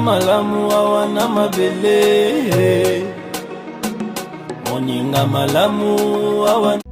malamu awana mabele, moninga malamu awana.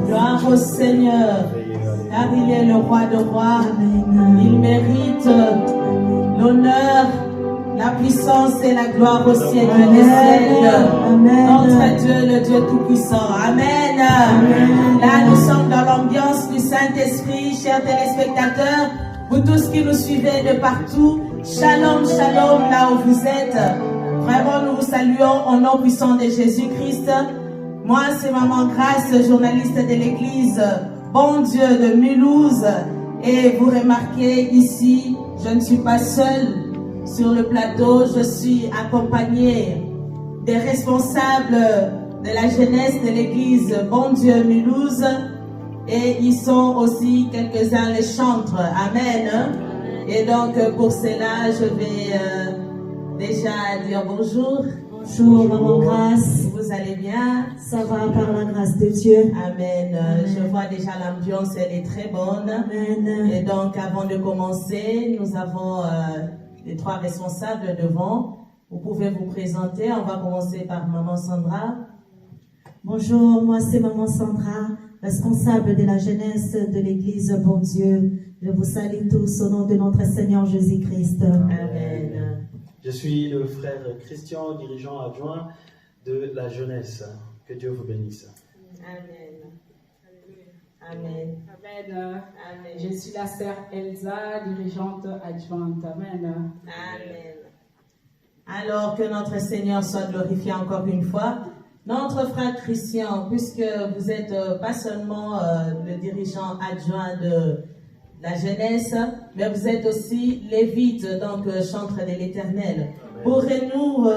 Gloire au Seigneur, car il est le roi de rois. Il mérite l'honneur La puissance et la gloire au ciel de des siècles. Notre Dieu, le Dieu Tout-Puissant. Amen. Là, nous sommes dans l'ambiance du Saint-Esprit, chers téléspectateurs. Vous tous qui nous suivez de partout, shalom, shalom, là où vous êtes. Vraiment, nous vous saluons au nom puissant de Jésus-Christ. Moi, c'est Maman Grâce, journaliste de l'église Bon Dieu de Mulhouse. Et vous remarquez ici, je ne suis pas seule sur le plateau, je suis accompagnée des responsables de la jeunesse de l'église Bon Dieu Mulhouse. Et ils sont aussi quelques-uns les chantres. Amen. Et donc, pour cela, je vais déjà dire bonjour. Bonjour, Maman Grâce. Vous allez bien? Ça va par la grâce de Dieu. Amen. Je vois déjà l'ambiance, elle est très bonne. Amen. Et donc, avant de commencer, nous avons les trois responsables devant. Vous pouvez vous présenter. On va commencer par Maman Sandra. Bonjour, moi c'est Maman Sandra, responsable de la jeunesse de l'église Bon Dieu. Je vous salue tous au nom de notre Seigneur Jésus-Christ. Amen. Je suis le frère Christian, dirigeant adjoint de la jeunesse. Que Dieu vous bénisse. Amen. Amen. Amen. Je suis la sœur Elsa, dirigeante adjointe. Amen. Amen. Alors que notre Seigneur soit glorifié encore une fois. Notre frère Christian, puisque vous êtes pas seulement le dirigeant adjoint de la jeunesse, mais vous êtes aussi lévite, donc chantre de l'Éternel. Pourriez-vous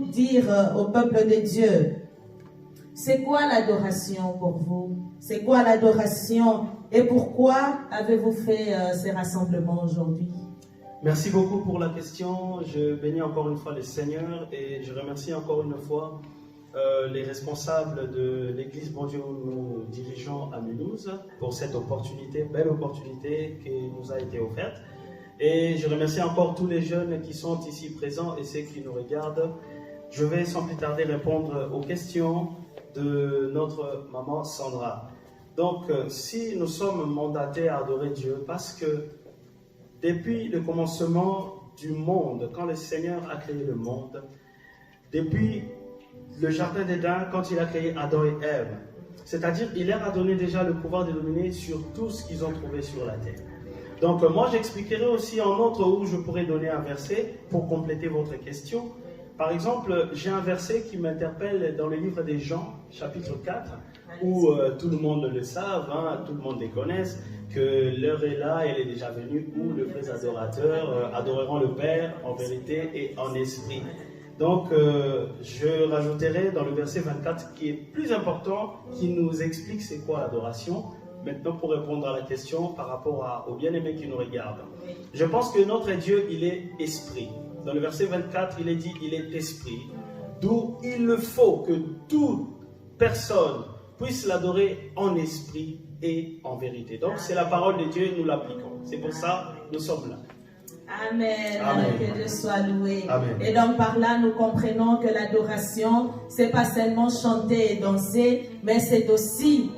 dire au peuple de Dieu, c'est quoi l'adoration pour vous? C'est quoi l'adoration et pourquoi avez-vous fait ces rassemblements aujourd'hui? Merci beaucoup pour la question. Je bénis encore une fois le Seigneur et je remercie encore une fois les responsables de l'église Bon Dieu où nous dirigeons à Mulhouse pour cette opportunité, belle opportunité qui nous a été offerte. Et je remercie encore tous les jeunes qui sont ici présents et ceux qui nous regardent. Je vais sans plus tarder répondre aux questions de notre maman Sandra. Donc, si nous sommes mandatés à adorer Dieu, parce que depuis le commencement du monde, quand le Seigneur a créé le monde, depuis le jardin d'Éden, quand il a créé Adam et Ève, c'est-à-dire il leur a donné déjà le pouvoir de dominer sur tout ce qu'ils ont trouvé sur la terre. Donc moi j'expliquerai aussi en autre où je pourrais donner un verset pour compléter votre question. Par exemple, j'ai un verset qui m'interpelle dans le livre des Jean, chapitre 4, où tout le monde le savent, tout le monde les connaisse, que l'heure est là, elle est déjà venue, où les vrais adorateurs adoreront le Père en vérité et en esprit. Donc, je rajouterai dans le verset 24 qui est plus important, qui nous explique c'est quoi l'adoration. Maintenant, pour répondre à la question par rapport aux bien-aimés qui nous regardent. Je pense que notre Dieu, il est esprit. Dans le verset 24, il est dit, il est esprit. D'où il faut que toute personne puisse l'adorer en esprit et en vérité. Donc, c'est la parole de Dieu, nous l'appliquons. C'est pour ça nous sommes là. Amen. Amen. Que Dieu soit loué. Amen. Et donc par là, nous comprenons que l'adoration, c'est pas seulement chanter et danser, mais c'est aussi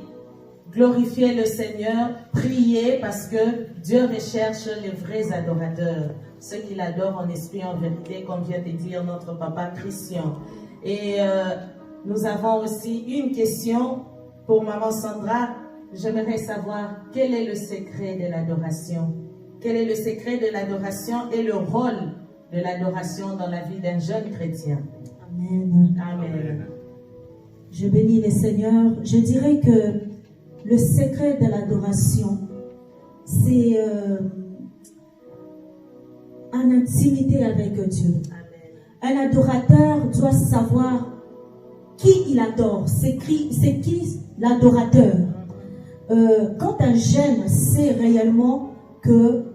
glorifier le Seigneur, prier, parce que Dieu recherche les vrais adorateurs, ceux qui l'adorent en esprit et en vérité, comme vient de dire notre papa Christian. Et nous avons aussi une question pour Maman Sandra. J'aimerais savoir quel est le secret de l'adoration. Quel est le secret de l'adoration et le rôle de l'adoration dans la vie d'un jeune chrétien? Amen. Amen. Je bénis le Seigneur. Je dirais que le secret de l'adoration, c'est en intimité avec Dieu. Amen. Un adorateur doit savoir qui il adore. C'est qui l'adorateur. Quand un jeune sait réellement que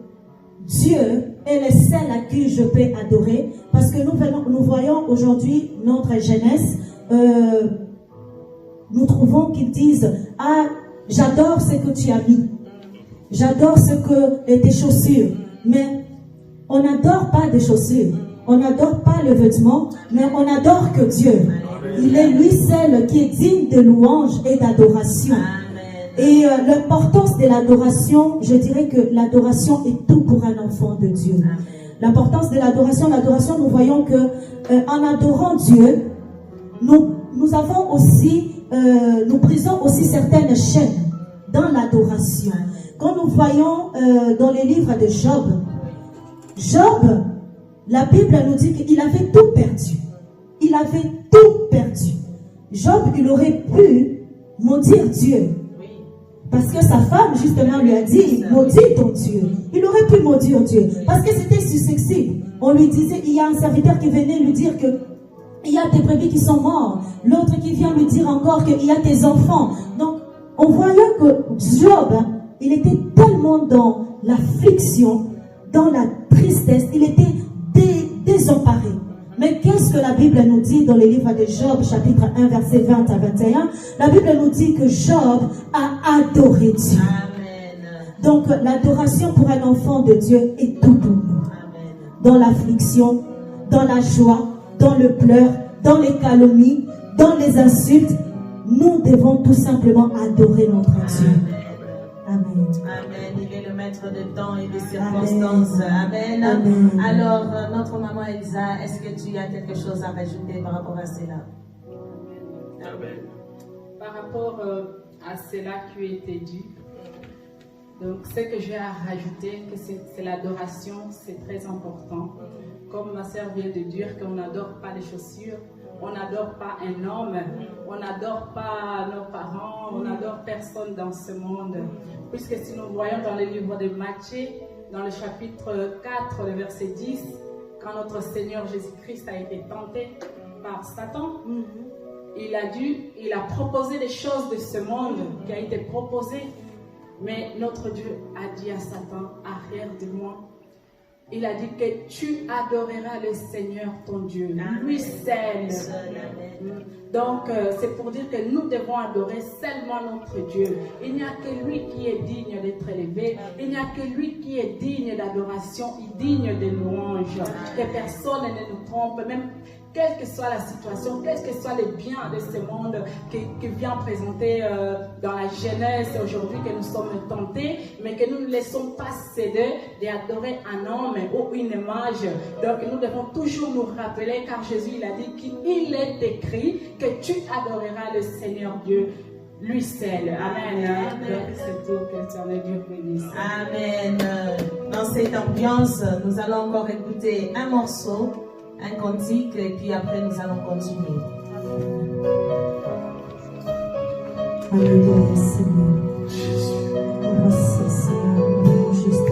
Dieu est le seul à qui je peux adorer, parce que nous voyons aujourd'hui notre jeunesse, nous trouvons qu'ils disent « Ah, j'adore ce que tu as mis, j'adore ce que tes chaussures », mais on n'adore pas des chaussures, on n'adore pas le vêtement, mais on adore que Dieu. Il est lui seul qui est digne de louange et d'adoration. Et l'importance de l'adoration, je dirais que l'adoration est tout pour un enfant de Dieu. L'importance de l'adoration, nous voyons que en adorant Dieu, nous avons aussi, nous brisons aussi certaines chaînes dans l'adoration. Quand nous voyons dans les livres de Job, la Bible nous dit qu'il avait tout perdu. Il avait tout perdu. Job, il aurait pu maudire Dieu. Parce que sa femme, justement, lui a dit, maudis ton Dieu. Il aurait pu maudire Dieu. Parce que c'était susceptible. On lui disait, il y a un serviteur qui venait lui dire que il y a tes brebis qui sont morts. L'autre qui vient lui dire encore qu'il y a tes enfants. Donc, on voyait que Job, il était tellement dans l'affliction, dans la tristesse, il était désemparé. Mais qu'est-ce que la Bible nous dit dans le livre de Job, chapitre 1, verset 20 à 21? La Bible nous dit que Job a adoré Dieu. Amen. Donc, l'adoration pour un enfant de Dieu est tout pour nous. Amen. Dans l'affliction, dans la joie, dans le pleur, dans les calomnies, dans les insultes, nous devons tout simplement adorer notre Dieu. Amen. Amen. Il est le maître de temps et des circonstances. Amen. Amen. Alors, notre maman Elsa, est-ce que tu as quelque chose à rajouter par rapport à cela? Amen. Par rapport à cela qui a été dit, donc ce que j'ai à rajouter, que c'est l'adoration, c'est très important. Comme ma sœur vient de dire qu'on n'adore pas les chaussures, on n'adore pas un homme, on n'adore pas nos parents, on n'adore personne dans ce monde. Puisque si nous voyons dans le livre de Matthieu, dans le chapitre 4, le verset 10, quand notre Seigneur Jésus-Christ a été tenté par Satan, il a proposé des choses de ce monde qui a été proposé, mais notre Dieu a dit à Satan, arrière de moi. Il a dit que tu adoreras le Seigneur ton Dieu, lui seul. Donc, c'est pour dire que nous devons adorer seulement notre Dieu. Il n'y a que lui qui est digne d'être élevé. Il n'y a que lui qui est digne d'adoration et digne de louange. Que personne ne nous trompe, même quelle que soit la situation, quels que soient les biens de ce monde qui vient présenter dans la jeunesse aujourd'hui, que nous sommes tentés, mais que nous ne laissons pas céder d'adorer un homme ou une image. Donc nous devons toujours nous rappeler, car Jésus il a dit qu'il est écrit que tu adoreras le Seigneur Dieu, lui seul. Amen. Donc c'est tout, que l'éternel Dieu bénisse. Amen. Dans cette ambiance, nous allons encore écouter un morceau, un cantique, et puis après nous allons continuer. Alléluia, Seigneur. Merci, Seigneur, juste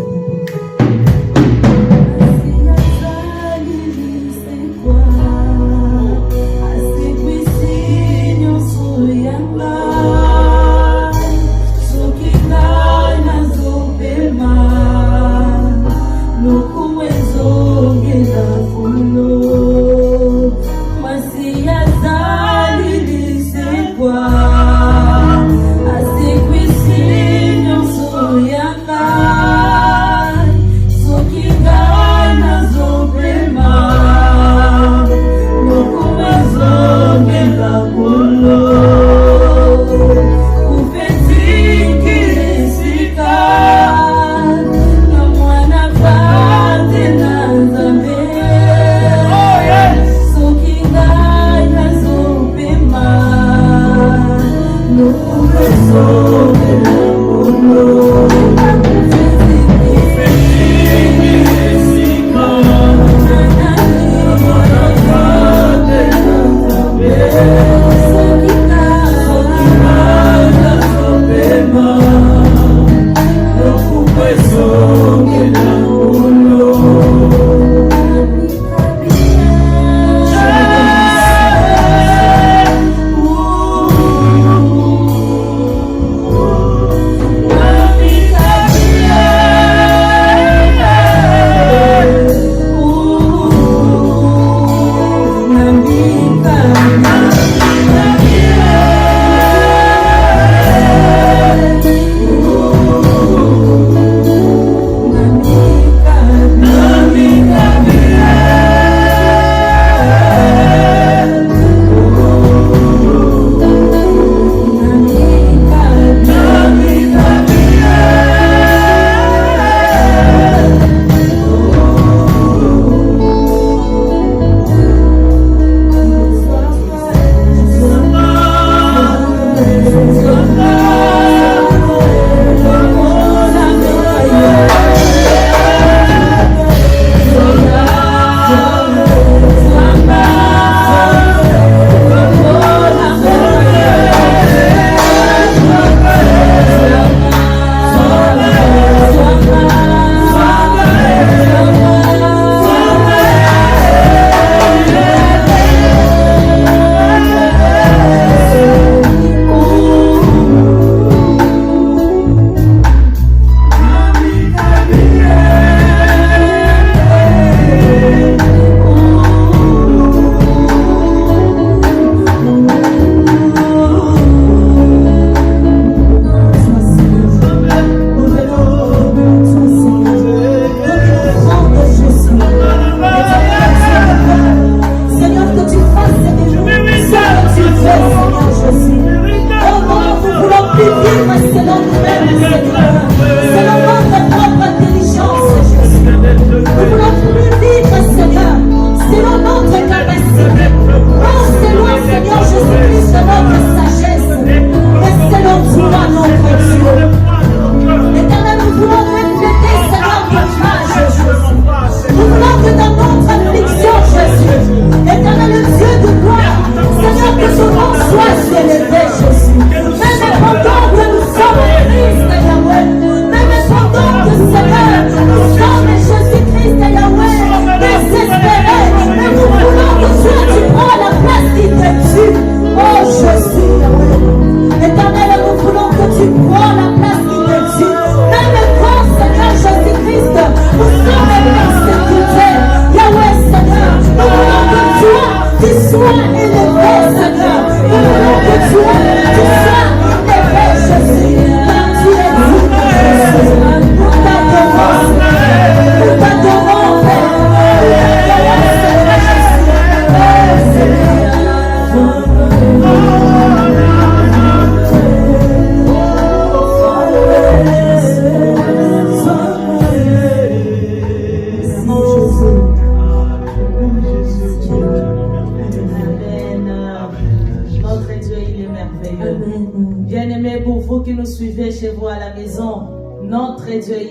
Oh,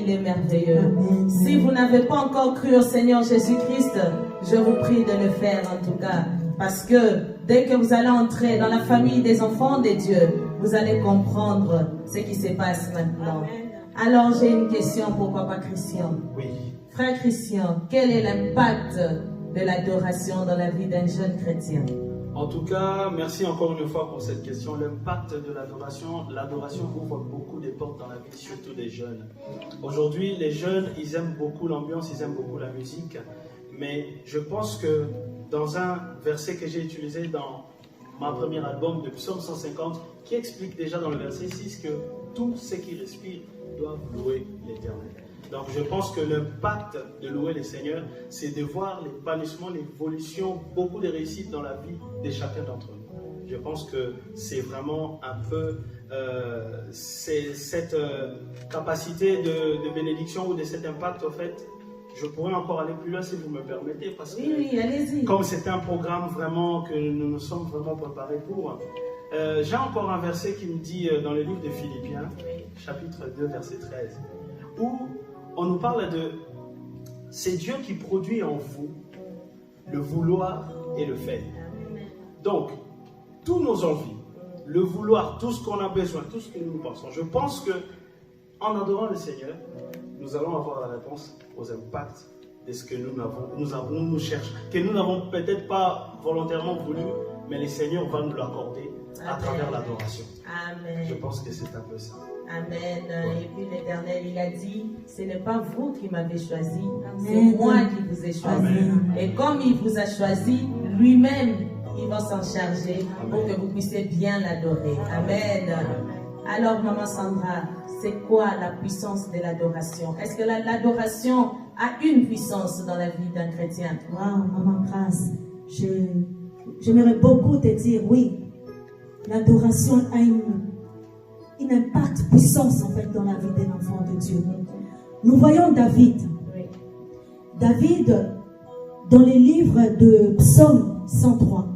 il est merveilleux. Amen. Si vous n'avez pas encore cru au Seigneur Jésus-Christ, je vous prie de le faire en tout cas. Parce que dès que vous allez entrer dans la famille des enfants de Dieu, vous allez comprendre ce qui se passe maintenant. Alors j'ai une question pour Papa Christian. Oui. Frère Christian, quel est l'impact de l'adoration dans la vie d'un jeune chrétien? En tout cas, merci encore une fois pour cette question. L'impact de l'adoration ouvre beaucoup de portes dans la vie, surtout des jeunes. Aujourd'hui, les jeunes, ils aiment beaucoup l'ambiance, ils aiment beaucoup la musique. Mais je pense que dans un verset que j'ai utilisé dans ma premier album de Psaume 150, qui explique déjà dans le verset 6 que tous ceux qui respirent doivent louer l'Éternel. Donc je pense que l'impact de louer le Seigneur, c'est de voir l'épanouissement, l'évolution, beaucoup de réussite dans la vie de chacun d'entre nous. Je pense que c'est vraiment un peu cette capacité de bénédiction ou de cet impact, en fait. Je pourrais encore aller plus loin si vous me permettez, parce que Oui, allez-y. comme c'est un programme vraiment que nous nous sommes vraiment préparés pour, j'ai encore un verset qui me dit dans le livre de Philippiens, chapitre 2, verset 13, où on nous parle de « C'est Dieu qui produit en vous le vouloir et le faire ». Donc, tous nos envies, le vouloir, tout ce qu'on a besoin, tout ce que nous pensons, je pense que en adorant le Seigneur, nous allons avoir la réponse aux impacts de ce que nous cherchons, que nous n'avons peut-être pas volontairement voulu, mais le Seigneur va nous l'accorder à travers l'adoration. Amen. Je pense que c'est un peu ça. Amen. Et puis l'Éternel, il a dit, ce n'est pas vous qui m'avez choisi, c'est Amen. moi qui vous ai choisi. Amen. Et comme il vous a choisi, lui-même, il va s'en charger pour que vous puissiez bien l'adorer. Amen. Alors, Maman Sandra, c'est quoi la puissance de l'adoration? Est-ce que l'adoration a une puissance dans la vie d'un chrétien? Waouh, Maman Grâce, j'aimerais beaucoup te dire, oui, l'adoration a une impact puissance en fait dans la vie d'un enfant de Dieu. Nous voyons David. Oui. David, dans les livres de Psaume 103,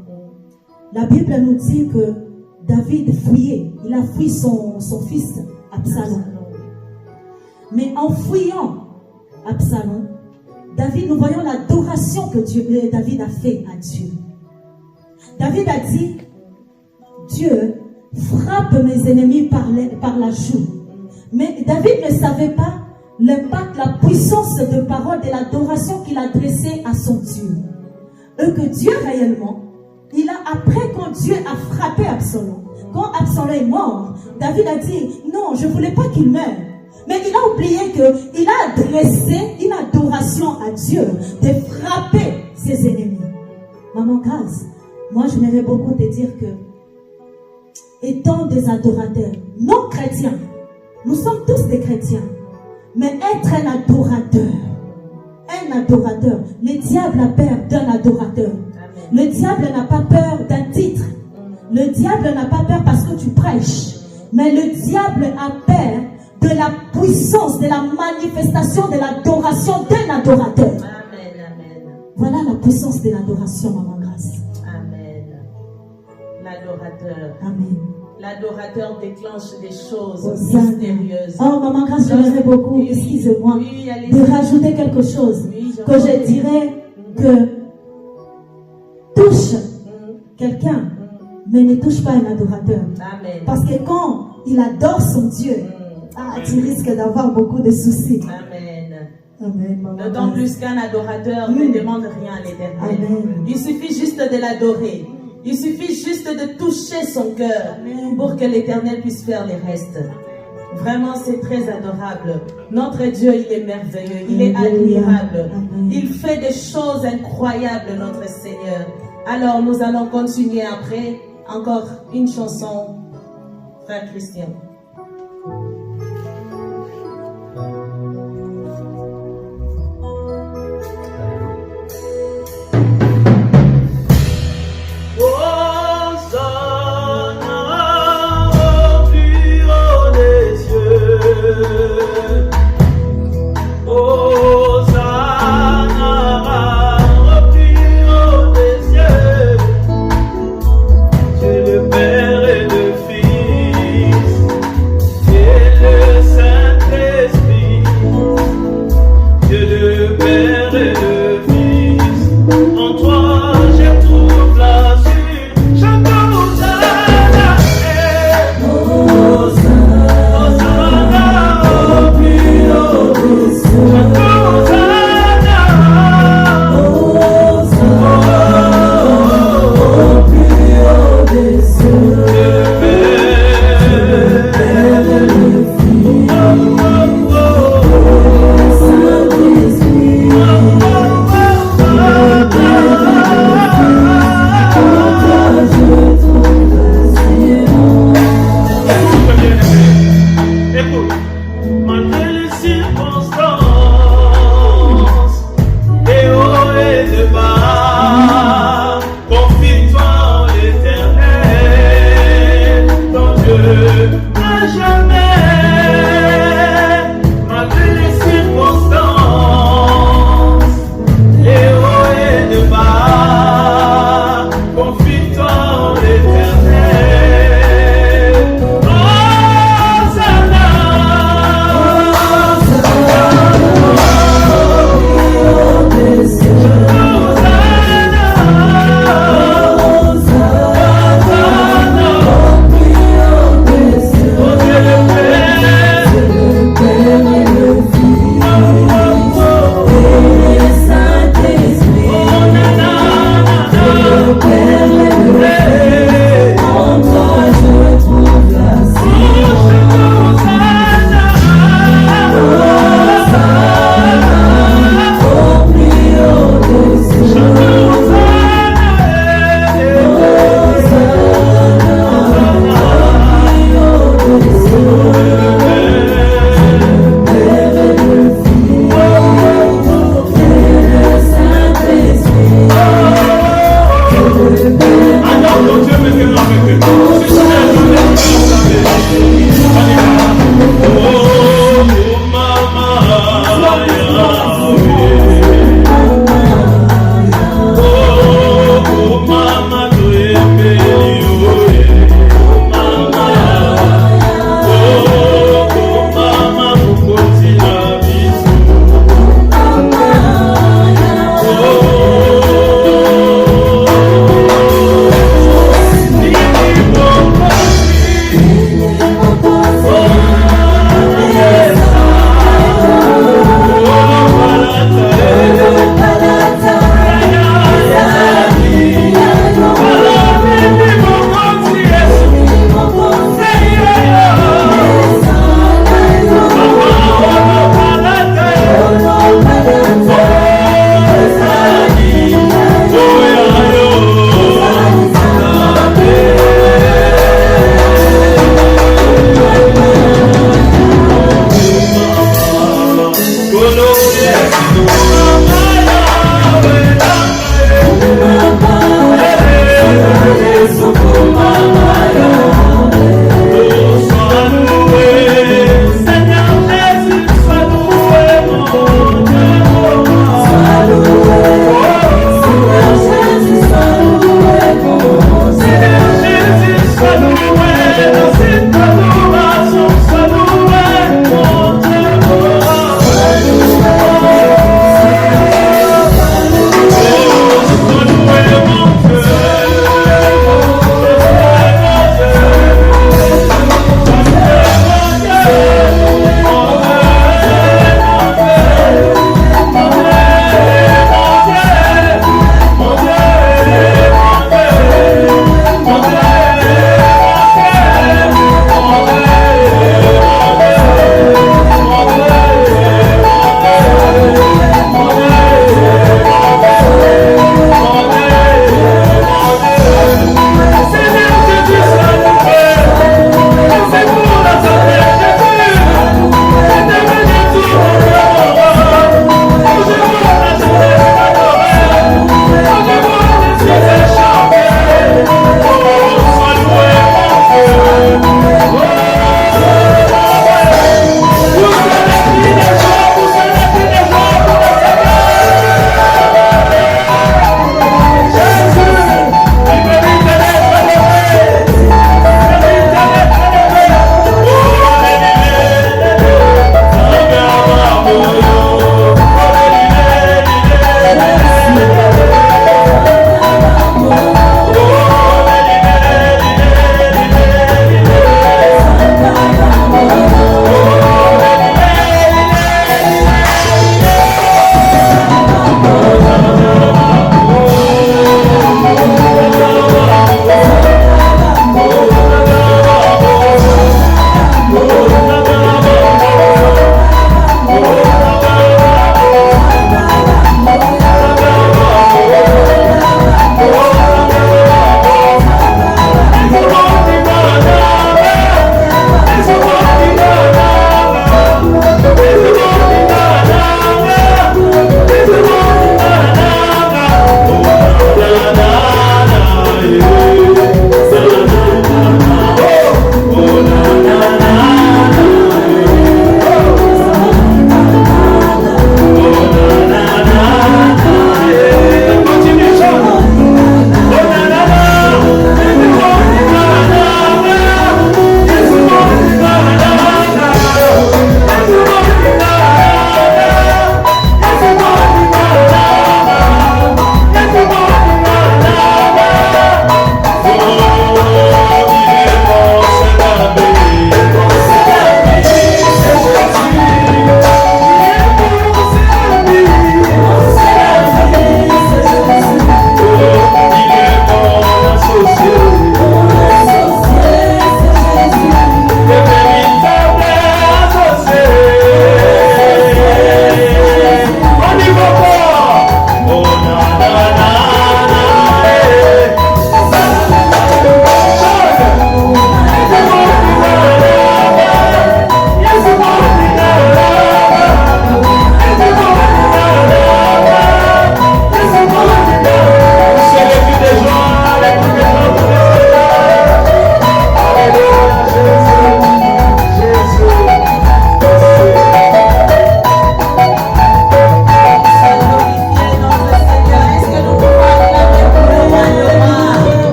la Bible nous dit que David fuyait. Il a fui son fils Absalom. Mais en fuyant Absalom, David, nous voyons l'adoration que David a fait à Dieu. David a dit, Dieu frappe mes ennemis par la joue. Mais David ne savait pas l'impact, la puissance de parole de l'adoration qu'il adressait à son Dieu. Et que Dieu réellement, après quand Dieu a frappé Absalom, quand Absalom est mort, David a dit, non, je ne voulais pas qu'il meure. Mais il a oublié qu'il a adressé une adoration à Dieu de frapper ses ennemis. Maman Grâce, moi j'aimerais beaucoup te dire que, étant des adorateurs, non chrétiens, nous sommes tous des chrétiens, mais être un adorateur, le diable a peur d'un adorateur. Le diable n'a pas peur d'un titre. Le diable n'a pas peur parce que tu prêches. Mais le diable a peur de la puissance, de la manifestation de l'adoration d'un adorateur. Amen, amen. Voilà la puissance de l'adoration, Maman Grâce. Amen. L'adorateur. Amen. L'adorateur déclenche des choses Hosanna. mystérieuses. Oh, Maman Grâce, j'aimerais beaucoup, Oui, excusez-moi, oui, allez-y. de rajouter quelque chose Oui, que je dirais que touche quelqu'un, mais ne touche pas un adorateur. Amen. Parce que quand il adore son Dieu, tu risques d'avoir beaucoup de soucis. Amen. Amen, Maman D'autant Grâce. plus qu'un adorateur ne demande rien à l'Éternel. Amen. Il suffit juste de l'adorer. Il suffit juste de toucher son cœur Amen. pour que l'Éternel puisse faire le reste. Vraiment, c'est très adorable. Notre Dieu, il est merveilleux. Il est Alléluia. admirable. Amen. Il fait des choses incroyables, notre Seigneur. Alors, nous allons continuer après. Encore une chanson, Frère Christian. Dieu le Père et le Fils.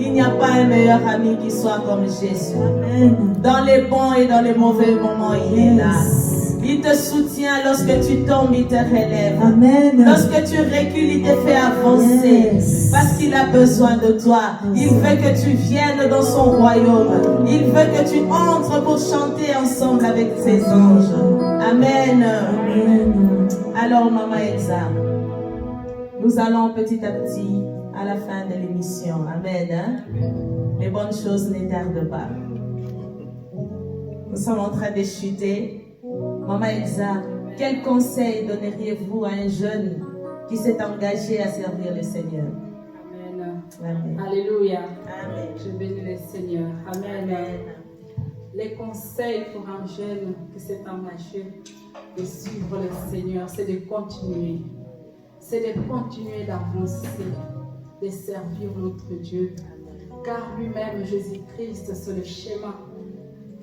Il n'y a pas un meilleur ami qui soit comme Jésus. Amen. Dans les bons et dans les mauvais moments, il est là. Il te soutient lorsque tu tombes, il te relève. Amen. Lorsque tu recules, il te fait avancer. Yes. Parce qu'il a besoin de toi. Il veut que tu viennes dans son royaume. Il veut que tu entres pour chanter ensemble avec ses anges. Amen. Amen. Alors, Maman Elsa, nous allons petit à petit à la fin de l'émission. Amen. Hein? Les bonnes choses ne tardent pas. Nous sommes en train de chuter. Maman Elsa, quel conseil donneriez-vous à un jeune qui s'est engagé à servir le Seigneur? Amen. Amen. Alléluia. Amen. Je bénis le Seigneur. Amen. Amen. Les conseils pour un jeune qui s'est engagé de suivre le Seigneur, c'est de continuer. C'est de continuer d'avancer, de servir notre Dieu. Car lui-même, Jésus-Christ, c'est le chemin,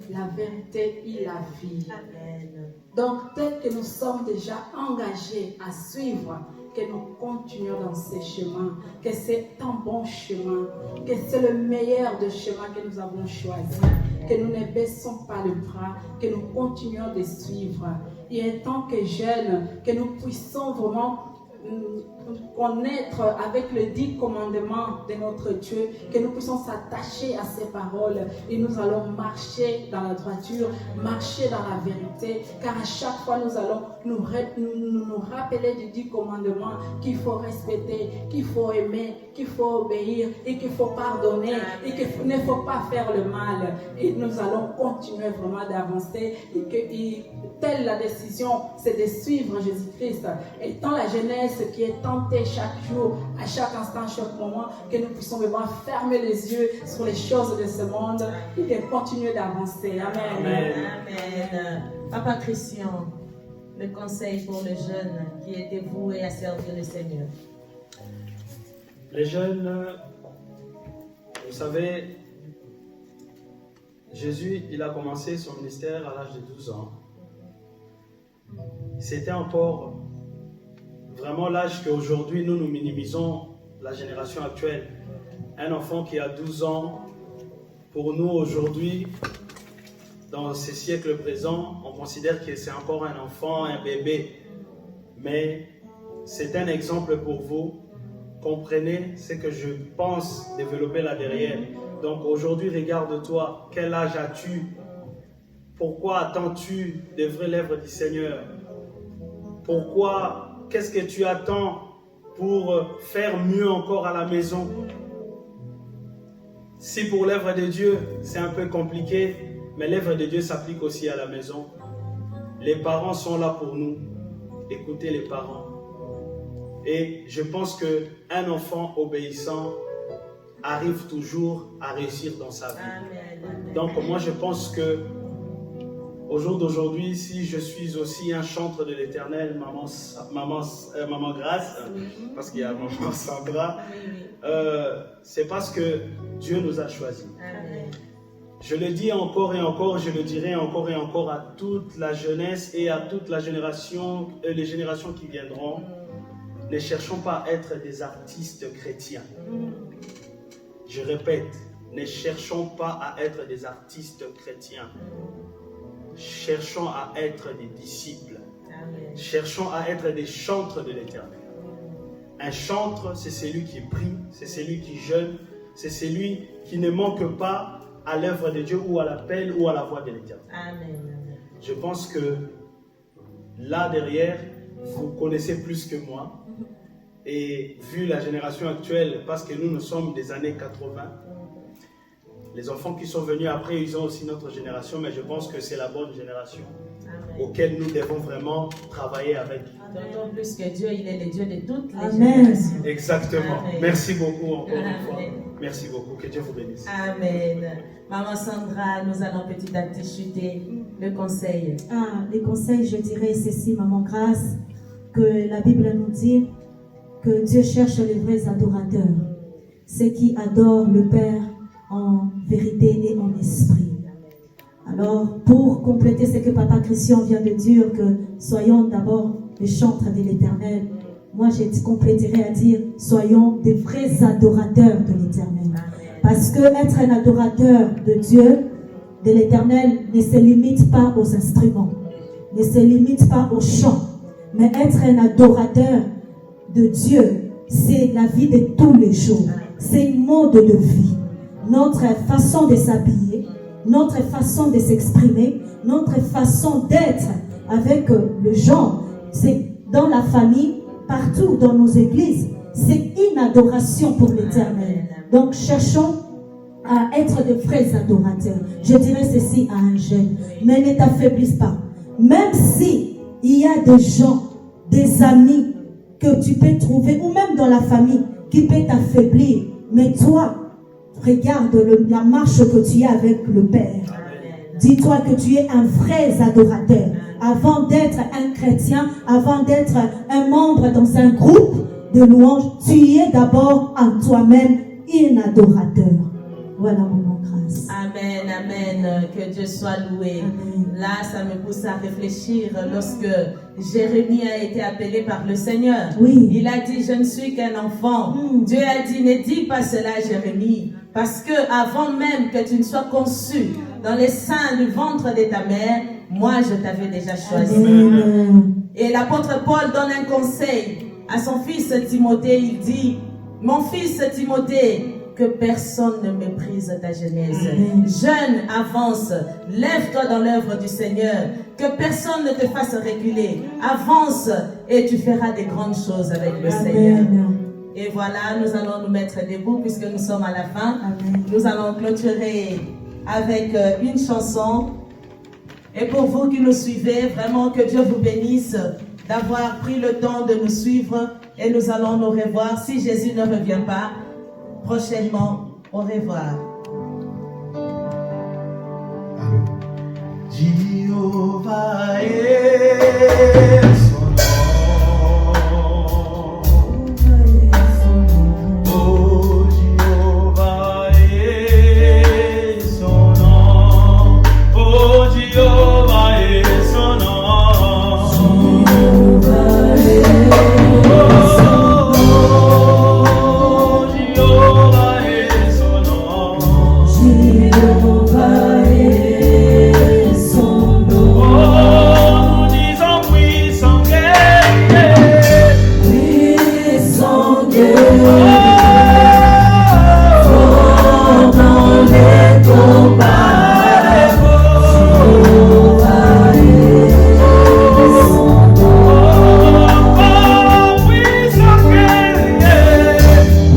la vérité et la vie. Amen. Donc, tel que nous sommes déjà engagés à suivre, que nous continuons dans ces chemins, que c'est un bon chemin, que c'est le meilleur des chemins que nous avons choisi, que nous ne baissons pas le bras, que nous continuons de suivre. Et en tant que jeunes, que nous puissions vraiment connaître avec le 10 commandements de notre Dieu, que nous puissions s'attacher à ces paroles et nous allons marcher dans la droiture, marcher dans la vérité, car à chaque fois nous allons nous rappeler du 10 commandements qu'il faut respecter, qu'il faut aimer, qu'il faut obéir et qu'il faut pardonner et qu'il ne faut pas faire le mal. Et nous allons continuer vraiment d'avancer et que telle la décision, c'est de suivre Jésus-Christ. Étant la jeunesse qui est tentée chaque jour, à chaque instant, à chaque moment, que nous puissions vraiment fermer les yeux sur les choses de ce monde et de continuer d'avancer. Amen. Amen. Amen. Papa Christian, le conseil pour le jeune qui est dévoué à servir le Seigneur. Les jeunes, vous savez, Jésus, il a commencé son ministère à l'âge de 12 ans. C'était encore vraiment l'âge qu'aujourd'hui nous minimisons la génération actuelle. Un enfant qui a 12 ans, pour nous aujourd'hui, dans ces siècles présents, on considère que c'est encore un enfant, un bébé. Mais c'est un exemple pour vous. Comprenez ce que je pense développer là derrière. Donc aujourd'hui, regarde-toi. Quel âge as-tu? Pourquoi attends-tu des vraies lèvres du Seigneur? Pourquoi? Qu'est-ce que tu attends pour faire mieux encore à la maison? Si pour l'œuvre de Dieu, c'est un peu compliqué, mais l'œuvre de Dieu s'applique aussi à la maison. Les parents sont là pour nous. Écoutez les parents. Et je pense qu'un enfant obéissant arrive toujours à réussir dans sa vie. Amen. Donc moi je pense que au jour d'aujourd'hui, si je suis aussi un chantre de l'Éternel, maman Grâce, parce qu'il y a maman Sandra, c'est parce que Dieu nous a choisis. Amen. Je le dis encore et encore, je le dirai encore et encore à toute la jeunesse et à toute la génération, les générations qui viendront. Ne cherchons pas à être des artistes chrétiens. Je répète, ne cherchons pas à être des artistes chrétiens. Cherchons à être des disciples. Amen. Cherchons à être des chantres de l'Éternel. Un chantre, c'est celui qui prie, c'est celui qui jeûne, c'est celui qui ne manque pas à l'œuvre de Dieu ou à l'appel ou à la voix de l'Éternel. Amen. Je pense que là derrière, vous connaissez plus que moi. Et vu la génération actuelle, parce que nous sommes des années 80, les enfants qui sont venus après, ils ont aussi notre génération, mais je pense que c'est la bonne génération auquel nous devons vraiment travailler avec. D'autant plus que Dieu, il est le Dieu de toutes les Amen. générations. Exactement. Amen. Merci beaucoup encore une fois. Amen. Merci beaucoup. Que Dieu vous bénisse. Amen. Maman Sandra, nous allons petit à petit chuter le conseil. Les conseils, je dirais ceci, Maman Grâce, que la Bible nous dit que Dieu cherche les vrais adorateurs, ceux qui adorent le Père en vérité et en esprit. Alors, pour compléter ce que Papa Christian vient de dire, que soyons d'abord les chantres de l'Éternel, moi je compléterai à dire, soyons des vrais adorateurs de l'Éternel. Parce que être un adorateur de Dieu, de l'Éternel, ne se limite pas aux instruments, ne se limite pas au chant, mais être un adorateur de Dieu, c'est la vie de tous les jours, c'est un mode de vie, notre façon de s'habiller, notre façon de s'exprimer, notre façon d'être avec les gens, c'est dans la famille, partout dans nos églises, c'est une adoration pour l'Éternel. Donc cherchons à être de vrais adorateurs. Je dirais ceci à un jeune, mais ne t'affaiblisse pas. Même si il y a des gens, des amis que tu peux trouver, ou même dans la famille, qui peut t'affaiblir, mais toi, regarde la marche que tu as avec le Père. Dis-toi que tu es un vrai adorateur. Avant d'être un chrétien, avant d'être un membre dans un groupe de louanges, tu es d'abord en toi-même un adorateur. Voilà mon grâce. Amen, amen. Que Dieu soit loué. Amen. Là, ça me pousse à réfléchir lorsque Jérémie a été appelé par le Seigneur. Oui. Il a dit, je ne suis qu'un enfant. Dieu a dit, ne dis pas cela, Jérémie, parce que avant même que tu ne sois conçu dans les seins du ventre de ta mère, moi, je t'avais déjà choisi. Amen. Et l'apôtre Paul donne un conseil à son fils Timothée. Il dit, mon fils Timothée, que personne ne méprise ta jeunesse. Jeune, avance, lève-toi dans l'œuvre du Seigneur, que personne ne te fasse reculer. Avance et tu feras des grandes choses avec le Seigneur. Et voilà, nous allons nous mettre debout puisque nous sommes à la fin. Amen. Nous allons clôturer avec une chanson. Et pour vous qui nous suivez, vraiment que Dieu vous bénisse d'avoir pris le temps de nous suivre. Et nous allons nous revoir si Jésus ne revient pas prochainement. Au revoir. Jehovah est son nom. Oh, Jehovah est son nom. Oh, Jehovah est son nom. Jehovah est son nom. Jehovah est son nom. Jehovah est son nom. Oh, nous disons puissant guerrier. Puissant guerrier. Fort dans les combats. Jehovah est son nom. Oh, puissant guerrier.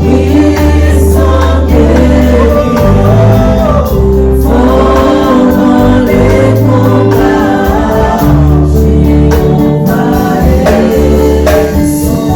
Puissant guerrier. Fort dans les combats. Jehovah est son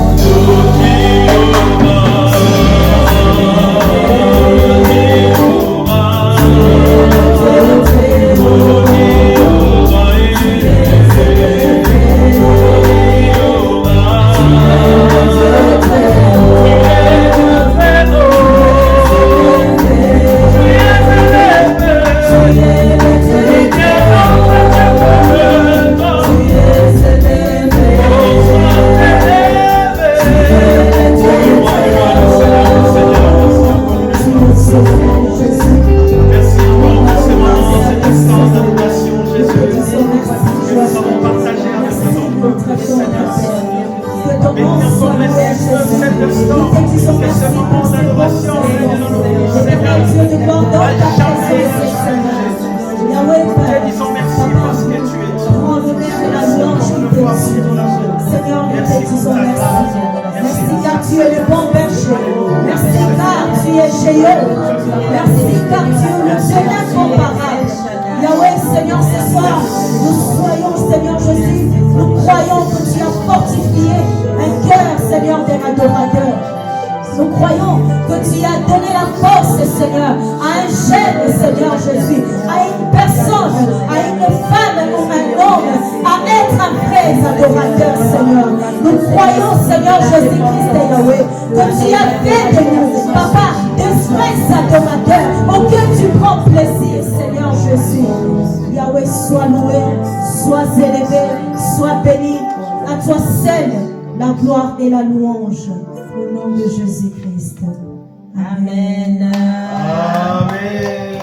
Nous croyons que tu as donné la force, Seigneur, à un jeune, Seigneur Jésus, à une personne, à une femme ou un homme, à être un vrai adorateur, Seigneur. Nous croyons, Seigneur Jésus-Christ et Yahweh, que tu as fait de nous, Papa, des vrais adorateurs, auxquels tu prends plaisir, Seigneur Jésus. Yahweh, sois loué, sois élevé, sois béni. À toi seul, la gloire et la louange. Au nom de Jésus-Christ. Amen. Amen.